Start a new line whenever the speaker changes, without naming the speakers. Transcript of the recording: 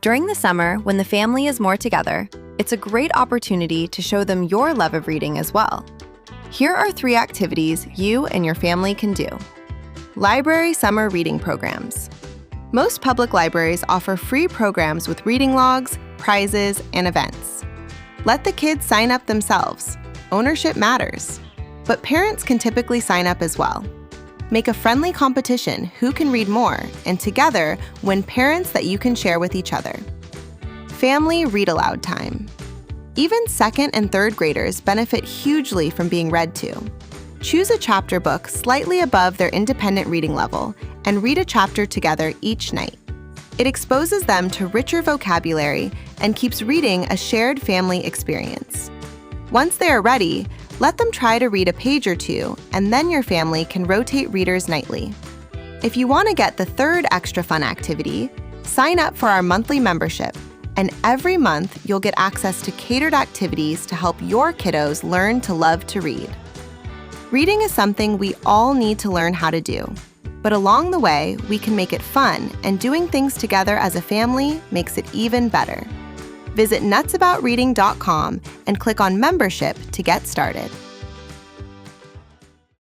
During the summer, when the family is more together, it's a great opportunity to show them your love of reading as well. Here are 3 activities you and your family can do. Library Summer Reading Programs. Most public libraries offer free programs with reading logs, prizes, and events. Let the kids sign up themselves. Ownership matters. But parents can typically sign up as well. Make a friendly competition who can read more, and together win parents that you can share with each other. Family read-aloud time. Even 2nd and 3rd graders benefit hugely from being read to. Choose a chapter book slightly above their independent reading level and read a chapter together each night. It exposes them to richer vocabulary and keeps reading a shared family experience. Once they are ready, let them try to read a page or 2, and then your family can rotate readers nightly. If you want to get the 3rd extra fun activity, sign up for our monthly membership, and every month you'll get access to catered activities to help your kiddos learn to love to read. Reading is something we all need to learn how to do, but along the way, we can make it fun, and doing things together as a family makes it even better. Visit nutsaboureading.com and click on membership to get started.